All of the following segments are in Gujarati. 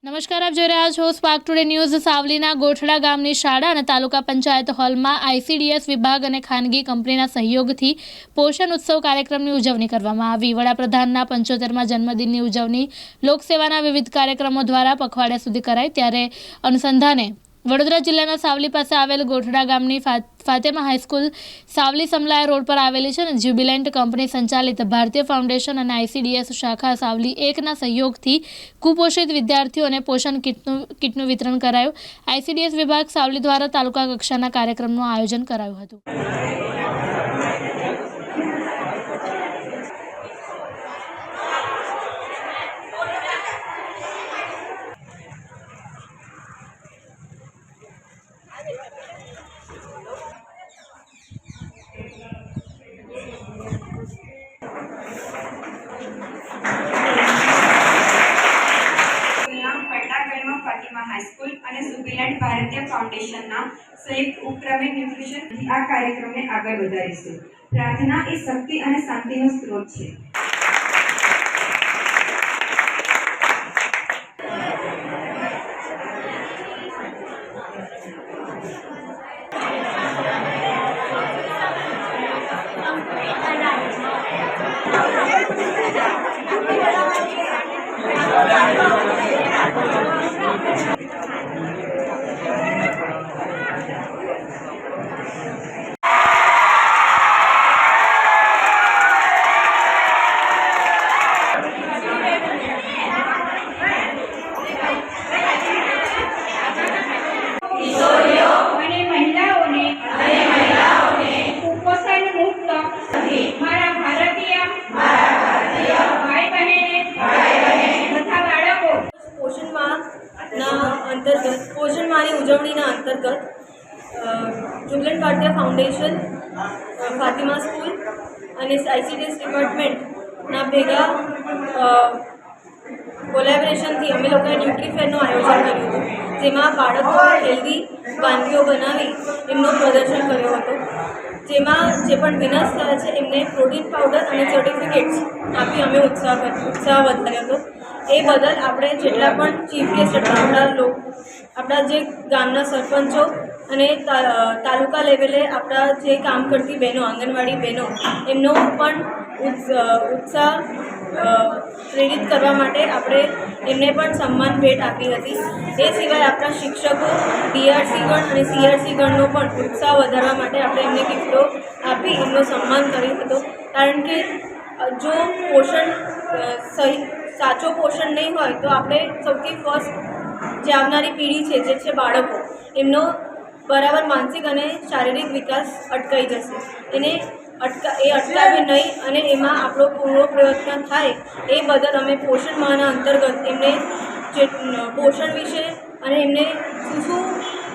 નમસ્કાર, આપ જોઈ રહ્યા છો સ્પાર્ક ટુડે ન્યૂઝ। સાવલીના ગોઠડા ગામની શાળા અને તાલુકા પંચાયત હોલમાં ICDS વિભાગ અને ખાનગી કંપનીના સહયોગથી પોષણ ઉત્સવ કાર્યક્રમની ઉજવણી કરવામાં આવી। વડાપ્રધાનના 75મા જન્મદિનની ઉજવણી લોકસેવાના વિવિધ કાર્યક્રમો દ્વારા પખવાડિયા સુધી કરાઈ, ત્યારે અનુસંધાને વડોદરા જિલ્લાના સાવલી પાસે આવેલ ગોઠડા ગામની ફાતેમા હાઈસ્કૂલ સાવલી સમલાયા રોડ પર આવેલી છે અને જ્યુબિલન્ટ કંપની સંચાલિત ભારતીય ફાઉન્ડેશન અને ICDS શાખા સાવલી 1ના સહયોગથી કુપોષિત વિદ્યાર્થીઓને પોષણ કીટનું વિતરણ કરાયું। ICDS વિભાગ સાવલી દ્વારા તાલુકા કક્ષાના કાર્યક્રમનું આયોજન કરાયું હતું। ફાતિમા હાઈસ્કૂલ અને જ્યુબિલન્ટ ભારતીય ફાઉન્ડેશનના સંયુક્ત ઉપક્રમે ન્યુટ્રિશન આ કાર્યક્રમને આગળ વધારીશું। પ્રાર્થના એ શક્તિ અને શાંતિનો સ્ત્રોત છે। પોષણ માની ઉજવણીના અંતર્ગત જ્યુબિલન્ટ ભારતીય ફાઉન્ડેશન, ફાતિમા સ્કૂલ અને ICDS ડિપાર્ટમેન્ટના ભેગા કોલેબોરેશનથી અમે લોકોએ ન્યુટ્રીફેરનું આયોજન કર્યું હતું, જેમાં બાળકો હેલ્ધી વાનગીઓ બનાવી એમનું પ્રદર્શન કર્યો હતો, જેમાં જે પણ વિનર્સ થયા છે એમને પ્રોટીન પાવડર અને સર્ટિફિકેટ્સ આપી અમે ઉત્સાહ વધાર્યો હતો। એ બદલ આપણે જેટલા પણ ચીફ ગેસ્ટ હતા, આપણા જે ગામના સરપંચો અને તાલુકા લેવલે આપણા જે કામ કરતી બહેનો, આંગણવાડી બહેનો, એમનો પણ ઉત્સાહ પ્રેરિત કરવા માટે આપણે એમને પણ સન્માન ભેટ આપી હતી। એ સિવાય આપણા શિક્ષકો, DRC ગણ અને CRC ગણનો પણ ઉત્સાહ વધારવા માટે આપણે એમને ગિફ્ટો આપી એમનો સન્માન કર્યો હતો। કારણ કે જો પોષણ સાચો પોષણ નહીં હોય તો આપણે સૌથી ફર્સ્ટ જે આવનારી પેઢી છે, જે છે બાળકો, એમનો બરાબર માનસિક અને શારીરિક વિકાસ અટકાઈ જશે। એને અટકાવે નહીં અને એમાં આપણો પૂરો પ્રયત્ન થાય એ બદલ અમે પોષણ માહના અંતર્ગત એમને જે પોષણ વિશે અને એમને શું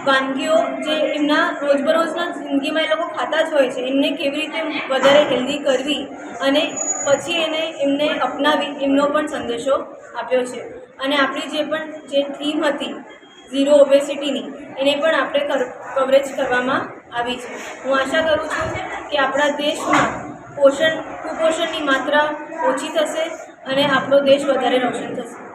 વાનગીઓ જે એમના રોજબરોજના જિંદગીમાં એ લોકો ખાતા જ હોય છે, એમને કેવી રીતે વધારે હેલ્ધી કરવી અને પછી એમને અપનાવી એમનો પણ સંદેશો આપ્યો છે। અને આપણી જે થીમ હતી ઝીરો ઓબેસિટીની, એને પણ આપણે કવરેજ કરવામાં આવી છે। હું આશા કરું છું કે આપણા દેશમાં કુપોષણની માત્રા ઓછી થશે અને આપણો દેશ વધારે રોશન થશે।